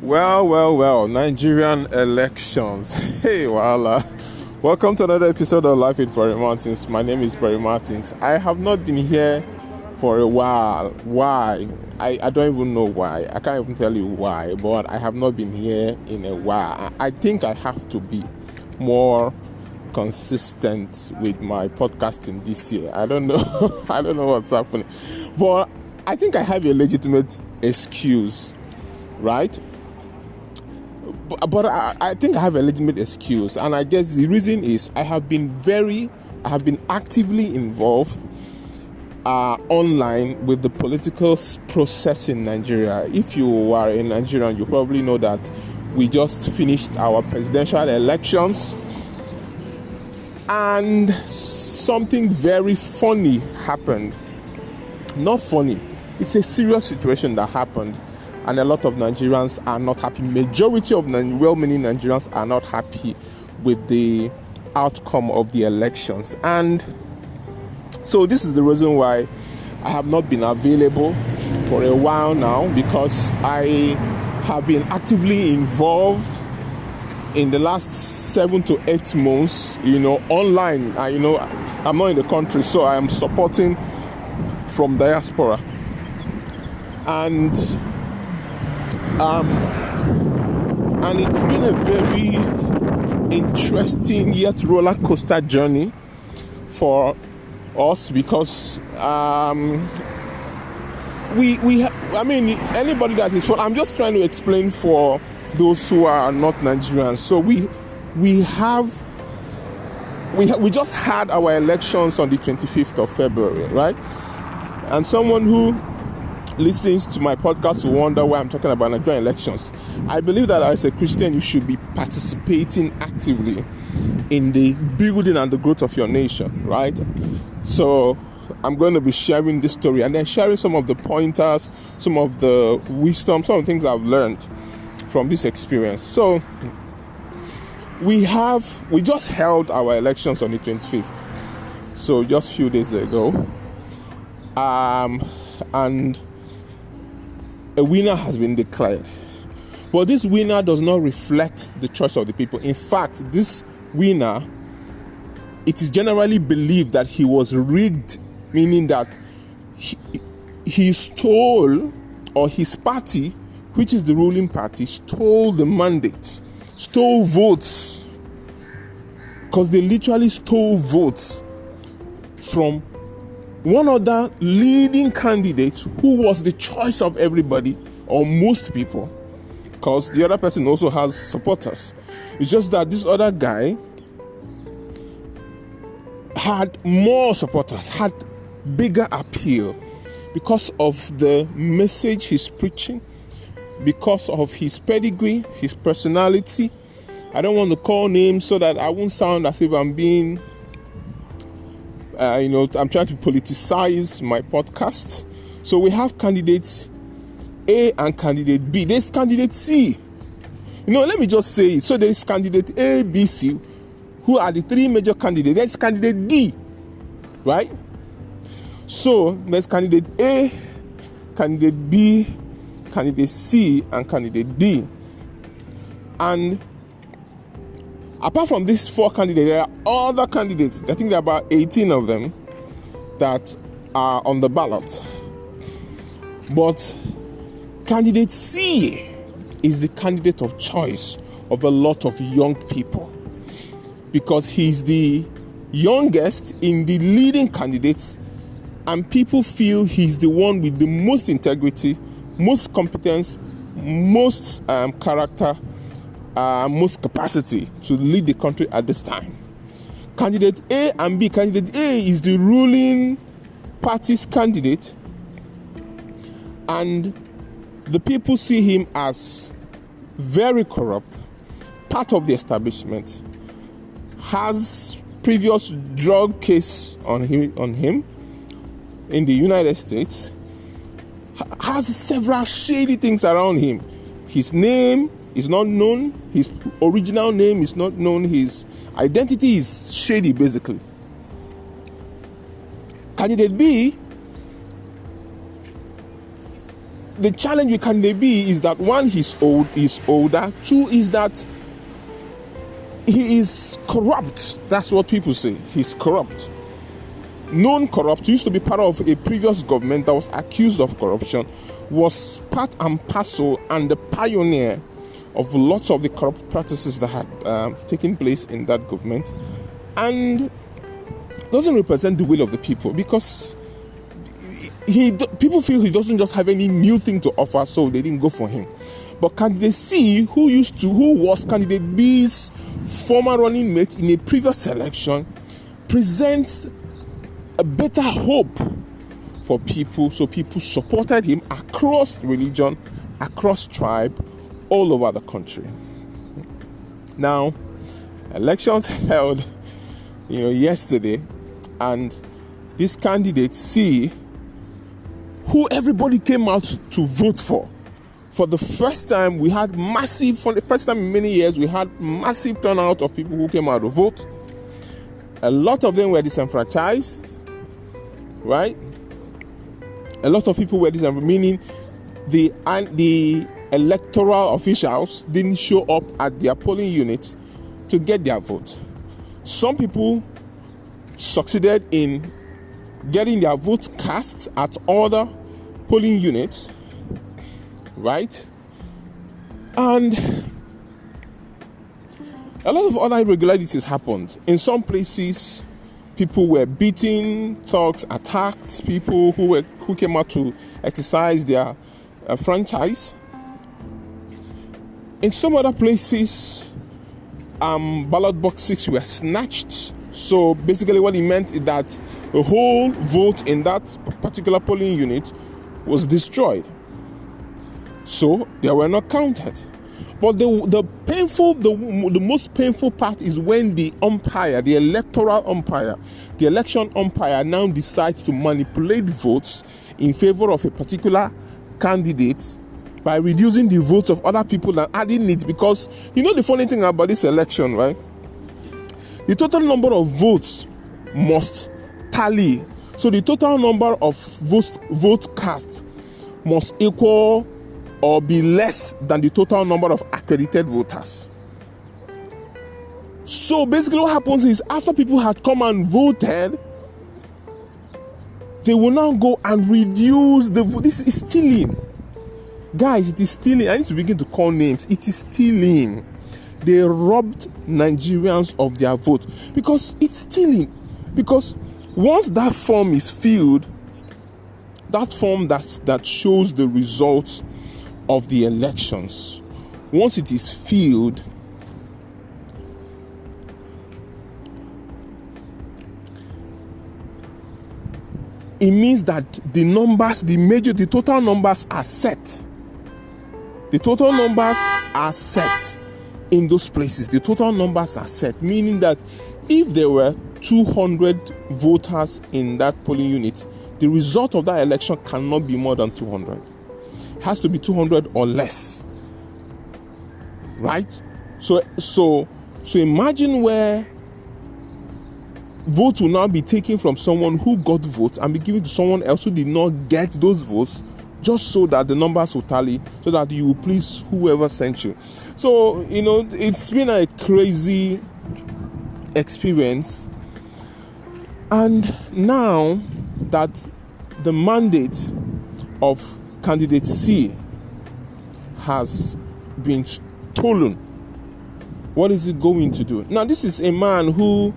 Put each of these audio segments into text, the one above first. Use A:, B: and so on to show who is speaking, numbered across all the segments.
A: Well, Nigerian elections. Hey, voila. Welcome to another episode of Life with Barry Martins. My name is Barry Martins. I have not been here for a while. Why? I don't even know why. I can't even tell you why, but I have not been here in a while. I think I have to be more consistent with my podcasting this year. I don't know. I don't know what's happening. But I think I have a legitimate excuse, right? But I think I have a legitimate excuse, and I guess the reason is I have been actively involved online with the political process in Nigeria. If you are a Nigerian, you probably know that we just finished our presidential elections, and something very funny happened. Not funny, it's a serious situation that happened. And a lot of Nigerians are not happy. Majority of many Nigerians are not happy with the outcome of the elections. And so this is the reason why I have not been available for a while now, because I have been actively involved in the last 7 to 8 months, online. I'm not in the country, so I am supporting from diaspora. And it's been a very interesting yet roller coaster journey for us, because anybody that is I'm just trying to explain for those who are not Nigerians. So we just had our elections on the 25th of February, right? And someone who listens to my podcast will wonder why I'm talking about Nigerian elections. I believe that as a Christian, you should be participating actively in the building and the growth of your nation, right? So I'm going to be sharing this story and then sharing some of the pointers, some of the wisdom, some of the things I've learned from this experience. So we just held our elections on the 25th, so just a few days ago, and a winner has been declared. But this winner does not reflect the choice of the people. In fact, this winner, it is generally believed that he was rigged, meaning that he stole, or his party, which is the ruling party, stole the mandate, stole votes, because they literally stole votes from one other leading candidate who was the choice of everybody, or most people, because the other person also has supporters. It's just that this other guy had more supporters, had bigger appeal, because of the message he's preaching, because of his pedigree, his personality. I don't want to call names so that I won't sound as if I'm being I'm trying to politicize my podcast. So we have candidates A and candidate B. There's candidate C. Let me just say it. So there's candidate A, B, C, who are the three major candidates. There's candidate D, right? So there's candidate A, candidate B, candidate C, and candidate D. And apart from these 4 candidates, there are other candidates. I think there are about 18 of them that are on the ballot. But candidate C is the candidate of choice of a lot of young people, because he's the youngest in the leading candidates, and people feel he's the one with the most integrity, most competence, most character, most capacity to lead the country at this time. Candidate A and B. Candidate A is the ruling party's candidate, and the people see him as very corrupt, part of the establishment, has previous drug case on him in the United States, has several shady things around him. His name is not known, his original name is not known, his identity is shady, basically. Candidate B the challenge with candidate B is that one, he's older. Two is that he is corrupt. That's what people say. He's corrupt. Known corrupt, used to be part of a previous government that was accused of corruption, was part and parcel and the pioneer of lots of the corrupt practices that had taken place in that government, and doesn't represent the will of the people, because people feel he doesn't just have any new thing to offer, so they didn't go for him. But candidate C, who was candidate B's former running mate in a previous election, presents a better hope for people, so people supported him across religion, across tribe, all over the country. Now, elections held, yesterday, and this candidate C, who everybody came out to vote for the first time, for the first time in many years, we had massive turnout of people who came out to vote. A lot of them were disenfranchised. Right? A lot of people were meaning the electoral officials didn't show up at their polling units to get their vote. Some people succeeded in getting their votes cast at other polling units, right? And a lot of other irregularities happened. In some places, people were beaten, thugs attacked people who came out to exercise their franchise. In some other places, ballot boxes were snatched. So basically what it meant is that the whole vote in that particular polling unit was destroyed. So they were not counted. But the most painful part is when the umpire, the electoral umpire, the election umpire now decides to manipulate votes in favor of a particular candidate by reducing the votes of other people and adding it. Because the funny thing about this election, right? The total number of votes must tally. So the total number of votes cast must equal or be less than the total number of accredited voters. So basically what happens is, after people had come and voted, they will now go and reduce the vote. This is stealing. Guys, it is stealing. I need to begin to call names. It is stealing. They robbed Nigerians of their vote because it's stealing. Because once that form is filled, that form that shows the results of the elections, once it is filled, it means that the total numbers are set. The total numbers are set in those places. The total numbers are set, meaning that if there were 200 voters in that polling unit, the result of that election cannot be more than 200. It has to be 200 or less. Right? So imagine where votes will now be taken from someone who got votes and be given to someone else who did not get those votes, just so that the numbers will tally, so that you will please whoever sent you. So, it's been a crazy experience. And now that the mandate of candidate C has been stolen, what is he going to do? Now, this is a man who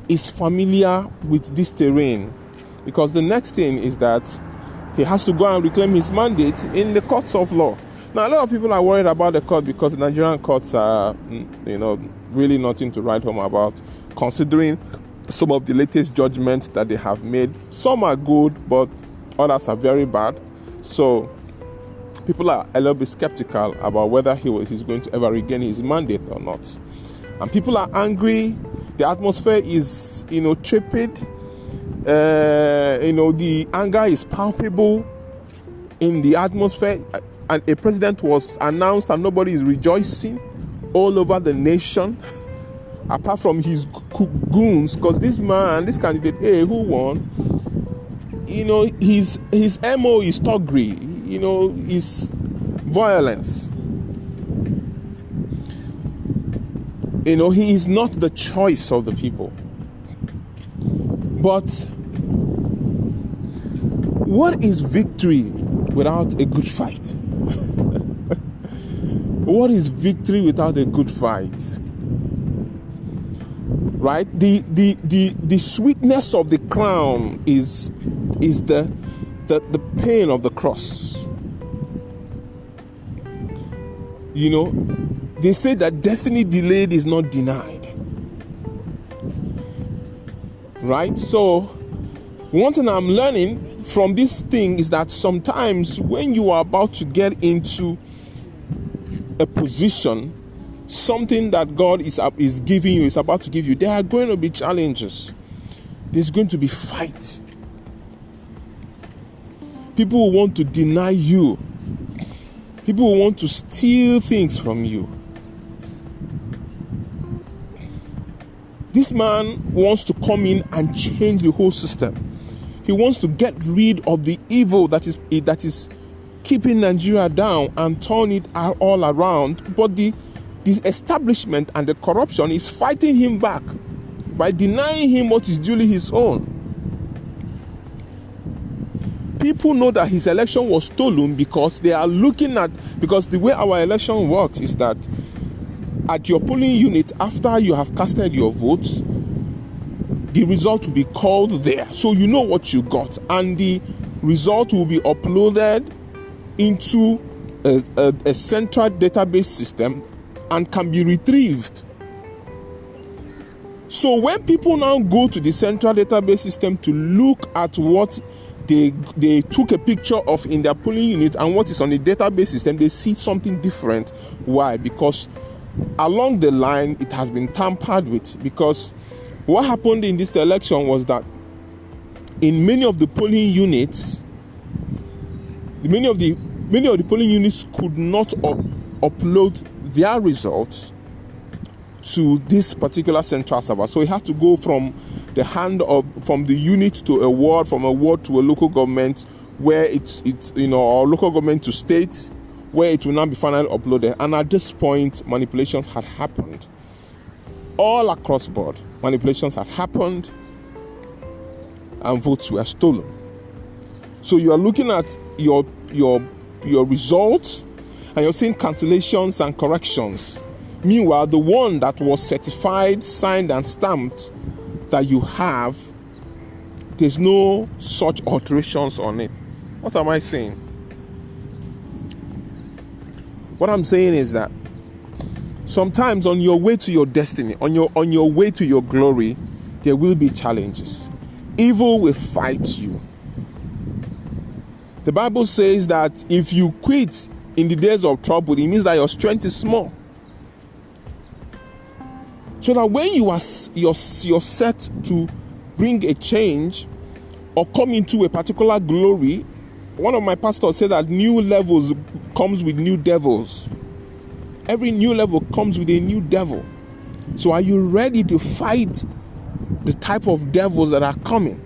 A: is familiar with this terrain, because the next thing is that he has to go and reclaim his mandate in the courts of law. Now, a lot of people are worried about the court because the Nigerian courts are, really nothing to write home about, considering some of the latest judgments that they have made. Some are good, but others are very bad. So people are a little bit skeptical about whether he's going to ever regain his mandate or not. And people are angry. The atmosphere is, tepid. The anger is palpable in the atmosphere. And a president was announced and nobody is rejoicing all over the nation, apart from his goons. Because this candidate A who won, his MO is thuggery. is violence. He is not the choice of the people. But what is victory without a good fight? What is victory without a good fight? Right? The sweetness of the crown is the pain of the cross. They say that destiny delayed is not denied. Right? So, one thing I'm learning from this thing is that sometimes when you are about to get into a position, something that God is giving you, is about to give you, there are going to be challenges. There's going to be fight. People will want to deny you. People will want to steal things from you. This man wants to come in and change the whole system. He wants to get rid of the evil that is keeping Nigeria down and turn it all around. But the establishment and the corruption is fighting him back by denying him what is duly his own. People know that his election was stolen because they are because the way our election works is that at your polling unit, after you have casted your vote, the result will be called there. So you know what you got. And the result will be uploaded into a central database system and can be retrieved. So when people now go to the central database system to look at what they took a picture of in their polling unit and what is on the database system, they see something different. Why? Because along the line, it has been tampered with. Because what happened in this election was that in many of the polling units, many of the polling units could not upload their results to this particular central server. So it had to go from the unit to a ward, from a ward to a local government, where it's or local government to state, where it will now be finally uploaded. And at this point, manipulations had happened. All across board, manipulations had happened and votes were stolen. So you are looking at your results and you're seeing cancellations and corrections. Meanwhile, the one that was certified, signed and stamped that you have, there's no such alterations on it. What am I saying? What I'm saying is that sometimes on your way to your destiny, on your way to your glory, there will be challenges. Evil will fight you. The Bible says that if you quit in the days of trouble, it means that your strength is small. So that when you're set to bring a change or come into a particular glory, one of my pastors said that new levels comes with new devils. Every new level comes with a new devil. So are you ready to fight the type of devils that are coming?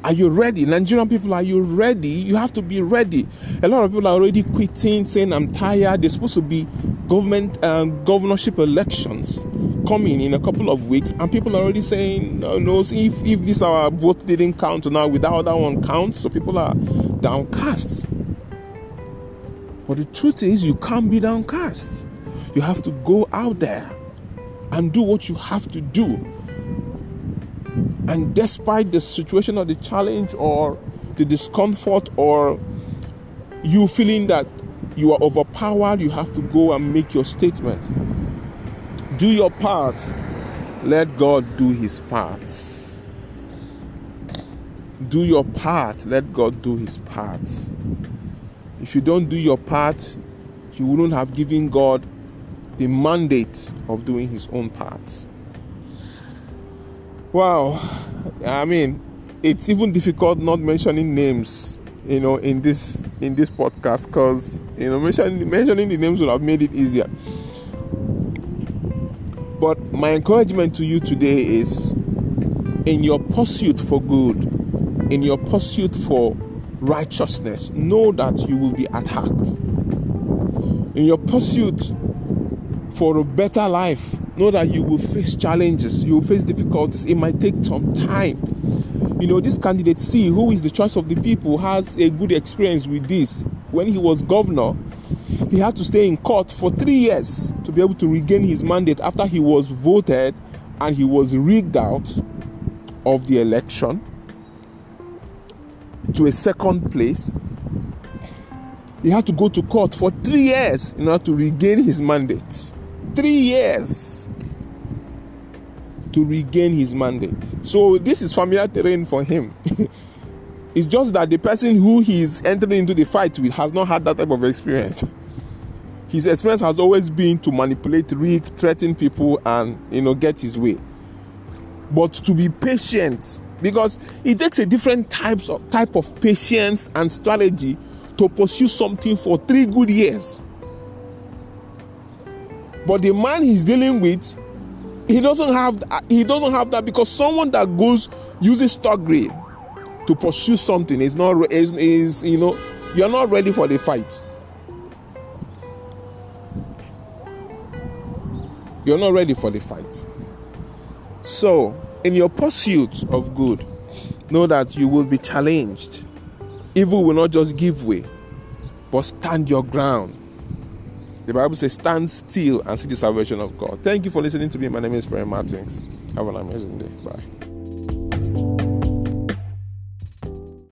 A: Are you ready? Nigerian people, are you ready? You have to be ready. A lot of people are already quitting, saying, I'm tired. There's supposed to be governorship elections coming in a couple of weeks. And people are already saying, no, if this our vote didn't count now, without that one counts. So people are downcast. But the truth is, you can't be downcast. You have to go out there and do what you have to do. And despite the situation or the challenge or the discomfort or you feeling that you are overpowered, you have to go and make your statement. Do your part. Let God do his part. Do your part. Let God do his part. If you don't do your part, you wouldn't have given God the mandate of doing his own part. Wow, I mean, it's even difficult not mentioning names, in this podcast, because mentioning the names would have made it easier. But my encouragement to you today is, in your pursuit for good, in your pursuit for righteousness, know that you will be attacked. In your pursuit for a better life, know that you will face challenges, you will face difficulties. It might take some time. This candidate C, who is the choice of the people, has a good experience with this. When he was governor, he had to stay in court for 3 years to be able to regain his mandate after he was voted and he was rigged out of the election to a second place. He had to go to court for 3 years in order to regain his mandate. 3 years to regain his mandate. So this is familiar terrain for him. It's just that the person who he's entering into the fight with has not had that type of experience. His experience has always been to manipulate, rig, threaten people, and get his way. But to be patient, because it takes a different type of patience and strategy to pursue something for 3 good years. But the man he's dealing with, he doesn't have that, because someone that uses stock grade to pursue something you're not ready for the fight. You're not ready for the fight. So, in your pursuit of good, know that you will be challenged. Evil will not just give way, but stand your ground. The Bible says, stand still and see the salvation of God. Thank you for listening to me. My name is Brian Martins. Have an amazing day. Bye.